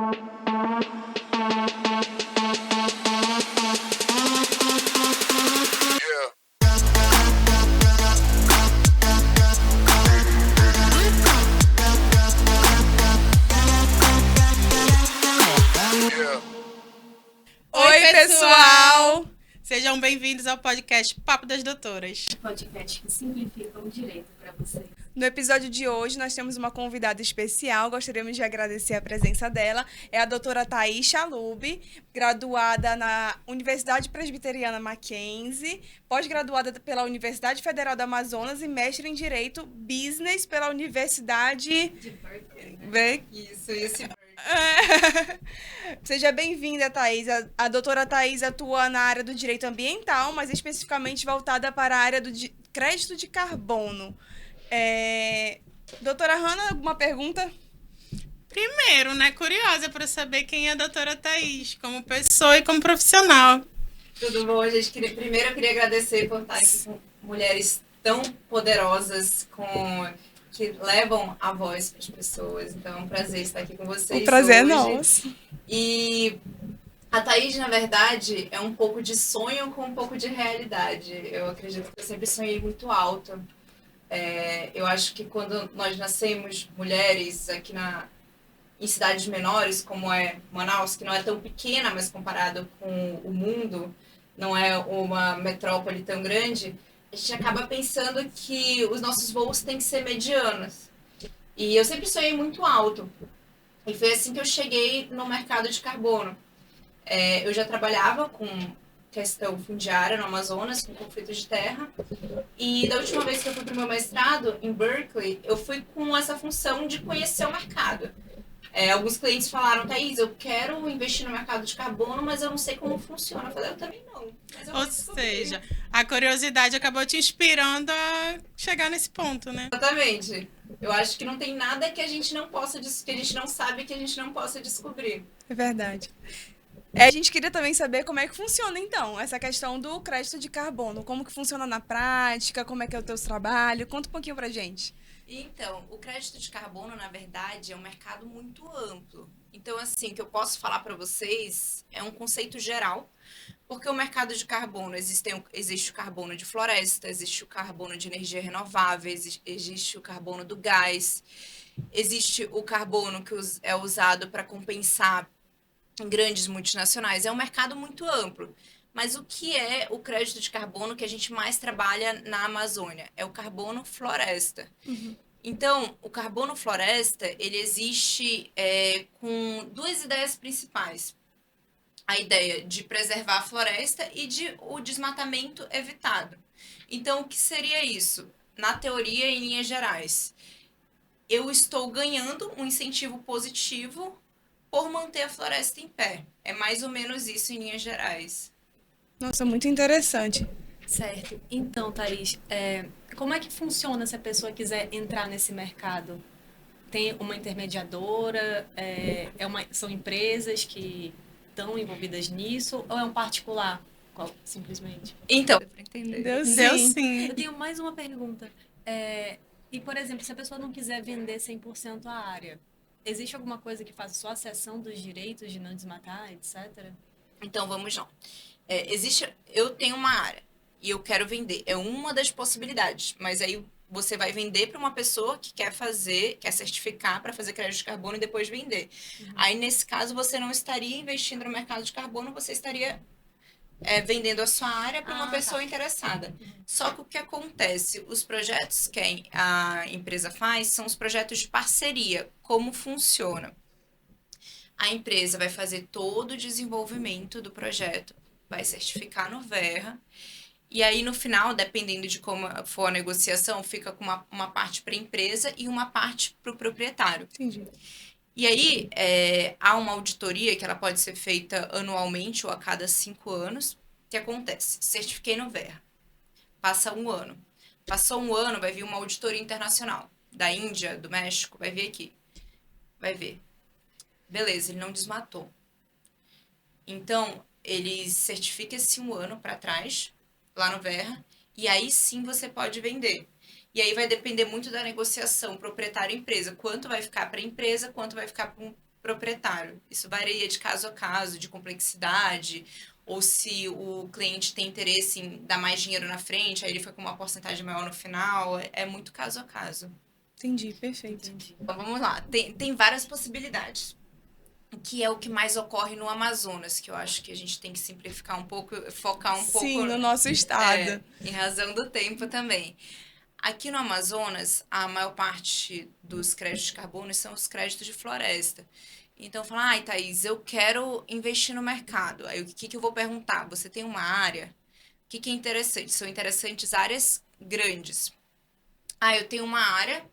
Oi, pessoal! Sejam bem-vindos ao podcast Papo das Doutoras. Podcast que simplifica o direito para você. No episódio de hoje, nós temos uma convidada especial. Gostaríamos de agradecer a presença dela. É a doutora Thaís Chalub, graduada na Universidade Presbiteriana Mackenzie, pós-graduada pela Universidade Federal do Amazonas e mestre em Direito Business pela Universidade... De Berkeley, né? Isso, esse... Seja bem-vinda, Thaís. A doutora Thaís atua na área do direito ambiental, mas especificamente voltada para a área do crédito de carbono. Doutora Hanna, alguma pergunta? Primeiro, curiosa para saber quem é a doutora Thaís, como pessoa e como profissional. Tudo bom, gente? Primeiro eu queria agradecer por estar aqui com mulheres tão poderosas, que levam a voz para as pessoas. Então é um prazer estar aqui com vocês. O prazer hoje. é nosso. E a Thaís, na verdade, é um pouco de sonho com um pouco de realidade. Eu acredito que eu sempre sonhei muito alto. Eu acho que quando nós nascemos mulheres aqui em cidades menores, como é Manaus, que não é tão pequena, mas comparado com o mundo, não é uma metrópole tão grande, a gente acaba pensando que os nossos voos têm que ser medianos. E eu sempre sonhei muito alto. E foi assim que eu cheguei no mercado de carbono. Eu já trabalhava com questão fundiária no Amazonas, com conflito de terra. E da última vez que eu fui para o meu mestrado, em Berkeley, eu fui com essa função de conhecer o mercado. Alguns clientes falaram, Thaís, eu quero investir no mercado de carbono, mas eu não sei como funciona. Eu falei, eu também não. Mas eu Ou seja, a curiosidade acabou te inspirando a chegar nesse ponto, né? Exatamente. Eu acho que não tem nada que a gente não possa, que a gente não sabe, que a gente não possa descobrir. É verdade. A gente queria também saber como é que funciona, então, essa questão do crédito de carbono. Como que funciona na prática, como é que é o teu trabalho. Conta um pouquinho pra gente. Então, o crédito de carbono, na verdade, é um mercado muito amplo. Então, assim, o que eu posso falar para vocês é um conceito geral, porque o mercado de carbono, existe o carbono de floresta, existe o carbono de energia renovável, existe o carbono do gás, existe o carbono que é usado para compensar em grandes multinacionais. É um mercado muito amplo. Mas o que é o crédito de carbono que a gente mais trabalha na Amazônia? É o carbono floresta. Uhum. Então, o carbono floresta, ele existe com duas ideias principais. A ideia de preservar a floresta e de o desmatamento evitado. Então, o que seria isso? Na teoria, em linhas gerais, eu estou ganhando um incentivo positivo por manter a floresta em pé. É mais ou menos isso em linhas gerais. Nossa, muito interessante. Certo. Então, Thaís, como é que funciona se a pessoa quiser entrar nesse mercado? Tem uma intermediadora? São empresas que estão envolvidas nisso? Ou é um particular, simplesmente? Então, Deu Deu sim. sim. Eu tenho mais uma pergunta. E, por exemplo, se a pessoa não quiser vender 100% a área, existe alguma coisa que faça só a cessão dos direitos de não desmatar, etc.? Então, vamos lá. Eu tenho uma área e eu quero vender. É uma das possibilidades. Mas aí você vai vender para uma pessoa que quer certificar para fazer crédito de carbono e depois vender. Uhum. Aí, nesse caso, você não estaria investindo no mercado de carbono, você estaria vendendo a sua área para uma pessoa interessada. Só que o que acontece? Os projetos que a empresa faz são os projetos de parceria. Como funciona? A empresa vai fazer todo o desenvolvimento do projeto, vai certificar no Verra, e aí no final, dependendo de como for a negociação, fica com uma parte para a empresa e uma parte para o proprietário. Entendi. E aí, há uma auditoria que ela pode ser feita anualmente ou a cada 5 anos. O que acontece? Certifiquei no Verra. Passa 1 ano. Passou 1 ano, vai vir uma auditoria internacional. Da Índia, do México, vai vir aqui. Vai ver. Beleza, ele não desmatou. Então, ele certifica esse 1 ano para trás, lá no Verra, e aí sim você pode vender. E aí vai depender muito da negociação proprietário-empresa. Quanto vai ficar para a empresa, quanto vai ficar proprietário. Isso varia de caso a caso, de complexidade, ou se o cliente tem interesse em dar mais dinheiro na frente, aí ele foi com uma porcentagem maior no final, é muito caso a caso. Entendi, perfeito. Então vamos lá, tem várias possibilidades. Que é o que mais ocorre no Amazonas, que eu acho que a gente tem que simplificar um pouco, focar um pouco... Sim, no nosso estado. em razão do tempo também. Aqui no Amazonas, a maior parte dos créditos de carbono são os créditos de floresta. Então, falar, ai, Thaís, eu quero investir no mercado. Aí, o que eu vou perguntar? Você tem uma área? O que é interessante? São interessantes áreas grandes. Ah, eu tenho uma área.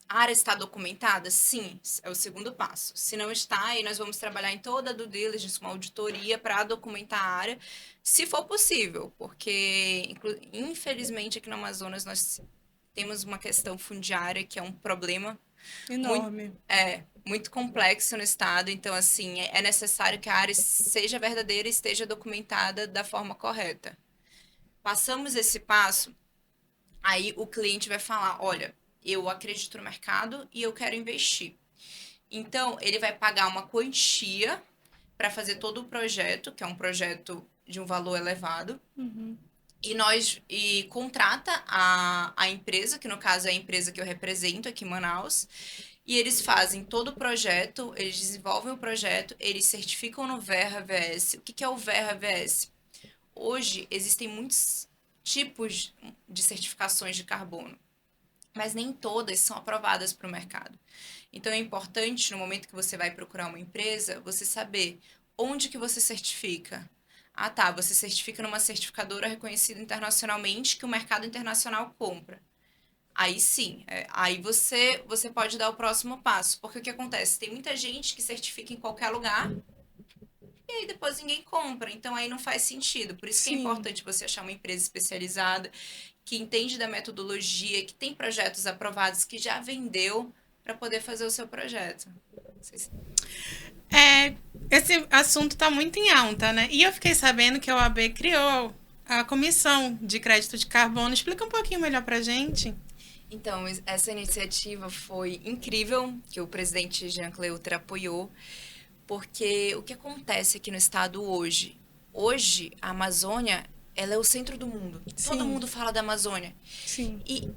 A área está documentada? Sim, é o segundo passo. Se não está, aí nós vamos trabalhar em toda a due diligence, uma auditoria para documentar a área, se for possível, porque, infelizmente, aqui no Amazonas nós temos uma questão fundiária que é um problema Enorme. muito complexo no estado, então, assim, é necessário que a área seja verdadeira e esteja documentada da forma correta. Passamos esse passo, aí o cliente vai falar, olha, eu acredito no mercado e eu quero investir. Então, ele vai pagar uma quantia para fazer todo o projeto, que é um projeto de um valor elevado, e contrata a empresa, que no caso é a empresa que eu represento aqui em Manaus, e eles fazem todo o projeto, eles desenvolvem o projeto, eles certificam no Verra-VS. O que é o Verra-VS? Hoje, existem muitos tipos de certificações de carbono, mas nem todas são aprovadas para o mercado. Então, é importante, no momento que você vai procurar uma empresa, você saber onde que você certifica. Ah, tá, você certifica numa certificadora reconhecida internacionalmente que o mercado internacional compra. Aí sim, aí você pode dar o próximo passo. Porque o que acontece? Tem muita gente que certifica em qualquer lugar e aí depois ninguém compra. Então, aí não faz sentido. Por isso que é importante você achar uma empresa especializada que entende da metodologia, que tem projetos aprovados, que já vendeu para poder fazer o seu projeto. Não sei se... Esse assunto está muito em alta, né? E eu fiquei sabendo que a OAB criou a Comissão de Crédito de Carbono. Explica um pouquinho melhor para a gente. Então, essa iniciativa foi incrível, que o presidente Jean Cleutre apoiou, porque o que acontece aqui no estado hoje? Hoje, a Amazônia, ela é o centro do mundo. Sim. Todo mundo fala da Amazônia. Sim. E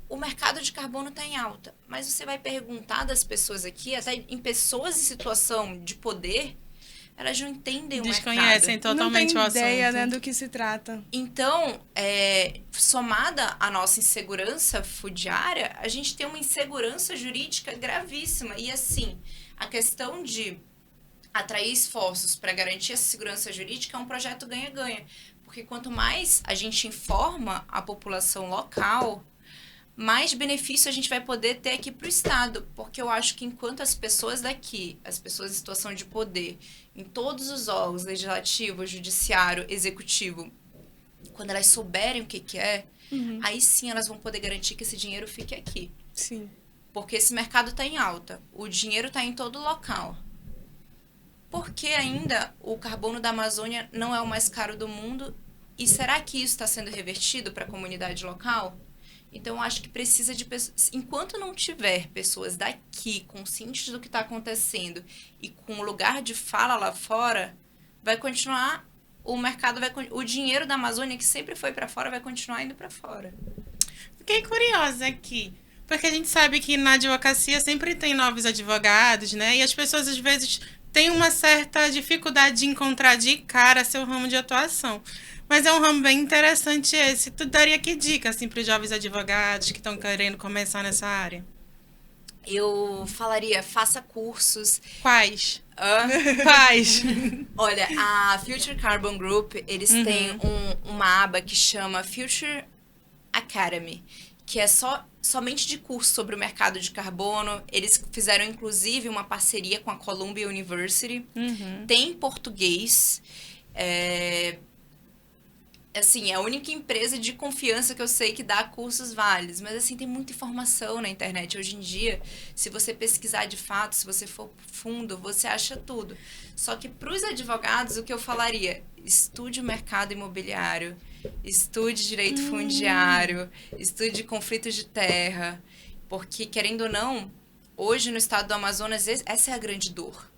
o mercado de carbono está em alta. Mas você vai perguntar das pessoas aqui, até em pessoas em situação de poder, elas não entendem o mercado. Desconhecem totalmente o assunto. Não tem ideia, né, do que se trata. Então, somada à nossa insegurança fundiária, a gente tem uma insegurança jurídica gravíssima. E assim, a questão de atrair esforços para garantir essa segurança jurídica é um projeto ganha-ganha. Porque quanto mais a gente informa a população local, mais benefício a gente vai poder ter aqui para o Estado. Porque eu acho que enquanto as pessoas daqui, as pessoas em situação de poder, em todos os órgãos, legislativo, judiciário, executivo, quando elas souberem o que é, aí sim elas vão poder garantir que esse dinheiro fique aqui. Sim. Porque esse mercado está em alta, o dinheiro está em todo local. Por que ainda o carbono da Amazônia não é o mais caro do mundo? E será que isso está sendo revertido para a comunidade local? Então, eu acho que precisa de pessoas... Enquanto não tiver pessoas daqui conscientes do que está acontecendo e com lugar de fala lá fora, vai continuar... O dinheiro da Amazônia, que sempre foi para fora, vai continuar indo para fora. Fiquei curiosa aqui. Porque a gente sabe que na advocacia sempre tem novos advogados, né? E as pessoas, às vezes, têm uma certa dificuldade de encontrar de cara seu ramo de atuação. Mas é um ramo bem interessante esse. Tu daria que dica, assim, para os jovens advogados que estão querendo começar nessa área? Eu falaria, faça cursos. Quais? Quais? Olha, a Future Carbon Group, eles têm uma aba que chama Future Academy, que é somente de curso sobre o mercado de carbono. Eles fizeram, inclusive, uma parceria com a Columbia University. Tem português. Assim, é a única empresa de confiança que eu sei que dá cursos válidos. Mas, assim, tem muita informação na internet. Hoje em dia, se você pesquisar de fato, se você for fundo, você acha tudo. Só que para os advogados, o que eu falaria? Estude o mercado imobiliário, estude direito fundiário, estude conflitos de terra. Porque, querendo ou não, hoje no estado do Amazonas, essa é a grande dor,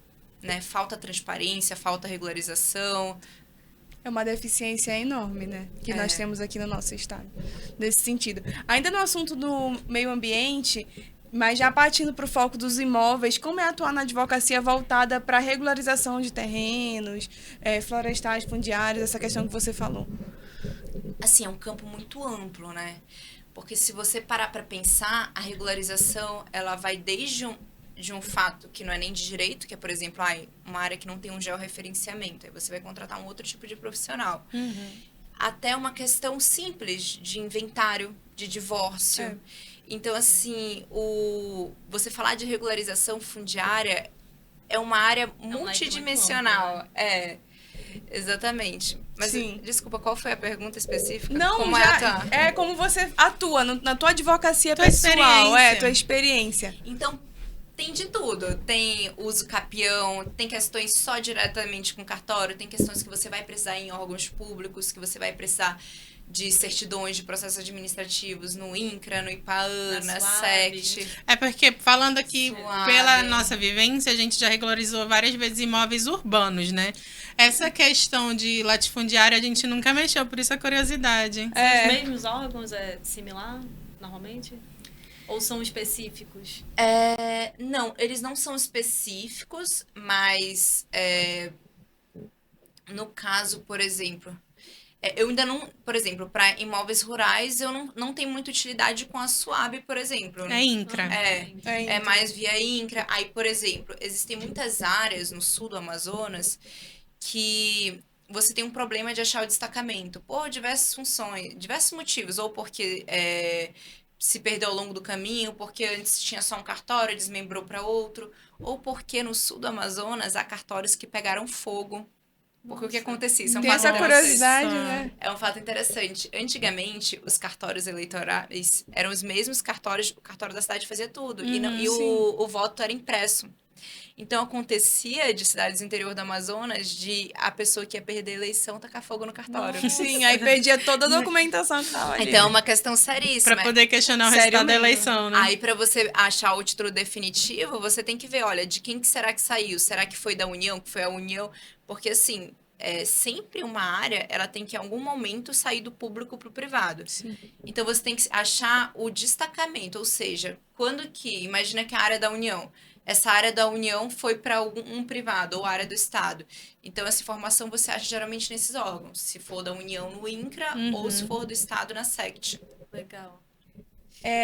né? Falta transparência, falta regularização. É uma deficiência enorme, né? Que nós temos aqui no nosso estado, nesse sentido. Ainda no assunto do meio ambiente, mas já partindo para o foco dos imóveis, como é atuar na advocacia voltada para a regularização de terrenos, florestais, fundiários, essa questão que você falou? Assim, é um campo muito amplo, né? Porque se você parar para pensar, a regularização, ela vai desde de um fato que não é nem de direito, que é, por exemplo, uma área que não tem um georreferenciamento, aí você vai contratar um outro tipo de profissional. Até uma questão simples de inventário, de divórcio. Então, assim, você falar de regularização fundiária é uma área multidimensional. Exatamente. Mas, desculpa, qual foi a pergunta específica? Não, como como você atua na tua advocacia tua pessoal, experiência. tua experiência. Então, tem de tudo. Tem uso capião, tem questões só diretamente com cartório, tem questões que você vai precisar em órgãos públicos, que você vai precisar de certidões de processos administrativos no INCRA, no IPAAN, na SECT. É porque, falando aqui pela nossa vivência, a gente já regularizou várias vezes imóveis urbanos, né? Essa questão de latifundiário a gente nunca mexeu, por isso a curiosidade. Os mesmos órgãos similar, normalmente? Ou são específicos? Não, eles não são específicos, mas no caso, por exemplo, eu ainda não, por exemplo, para imóveis rurais, eu não tenho muita utilidade com a SUAB, por exemplo. É INCRA. É mais via INCRA. Aí, por exemplo, existem muitas áreas no sul do Amazonas que você tem um problema de achar o destacamento por diversas funções, diversos motivos, ou porque se perdeu ao longo do caminho, porque antes tinha só um cartório, desmembrou para outro, ou porque no sul do Amazonas há cartórios que pegaram fogo. Porque o que acontecia? Isso é um Tem fato essa curiosidade, né? É um fato interessante. Antigamente, os cartórios eleitorais eram os mesmos cartórios, o cartório da cidade fazia tudo, e o voto era impresso. Então, acontecia de cidades do interior do Amazonas de a pessoa que ia perder a eleição tacar fogo no cartório. Sim, aí perdia toda a documentação que tava ali. Então, é uma questão seríssima. Pra poder questionar o Sério resultado da mesmo? eleição, né? Aí, pra você achar o título definitivo, você tem que ver, olha, de quem que será que saiu? Será que foi da União? Que foi a União? Porque, assim, sempre uma área, ela tem que, em algum momento, sair do público pro privado. Sim. Então, você tem que achar o destacamento, ou seja, quando que, imagina que a área da União, essa área da União foi para um privado ou área do Estado. Então, essa informação você acha geralmente nesses órgãos. Se for da União no INCRA ou se for do Estado na SECT. Legal.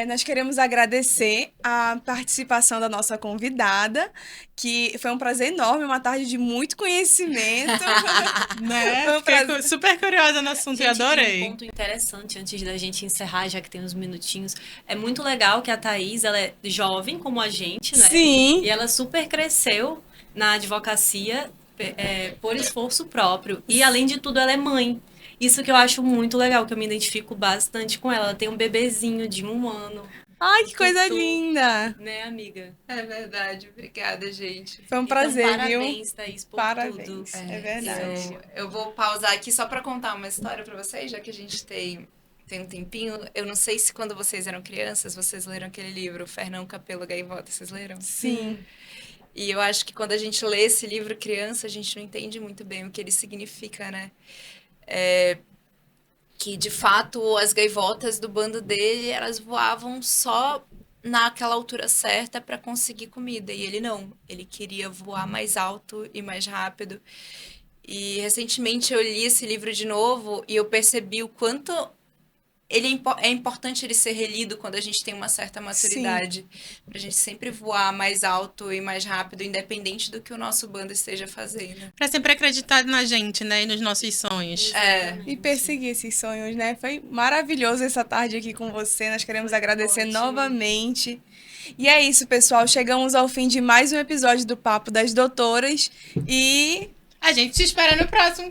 Nós queremos agradecer a participação da nossa convidada, que foi um prazer enorme, uma tarde de muito conhecimento. Né? Foi um Fiquei prazer. super curiosa no assunto e Gente, adorei. Um ponto interessante antes da gente encerrar, já que tem uns minutinhos. É muito legal que a Thaís, ela é jovem como a gente, né? Sim. E ela super cresceu na advocacia por esforço próprio. E, além de tudo, ela é mãe. Isso que eu acho muito legal, que eu me identifico bastante com ela. Ela tem um bebezinho de 1 ano. Ai, que coisa Tutu. linda. Né, amiga? É verdade. Obrigada, gente. Foi um prazer, então, viu? parabéns, Thaís, por Parabéns. tudo. É verdade. Eu vou pausar aqui só para contar uma história para vocês, já que a gente tem um tempinho. Eu não sei se quando vocês eram crianças, vocês leram aquele livro, Fernão Capelo Gaivota. Vocês leram? Sim. E eu acho que quando a gente lê esse livro criança, a gente não entende muito bem o que ele significa, né? Que, de fato, as gaivotas do bando dele, elas voavam só naquela altura certa para conseguir comida. E ele não. Ele queria voar mais alto e mais rápido. E, recentemente, eu li esse livro de novo e eu percebi o quanto é importante ele ser relido quando a gente tem uma certa maturidade. Pra gente sempre voar mais alto e mais rápido, independente do que o nosso bando esteja fazendo. Pra sempre acreditar na gente, né? E nos nossos sonhos. E perseguir esses sonhos, né? Foi maravilhoso essa tarde aqui com você. Nós queremos agradecer novamente. E é isso, pessoal. Chegamos ao fim de mais um episódio do Papo das Doutoras. E A gente te espera no próximo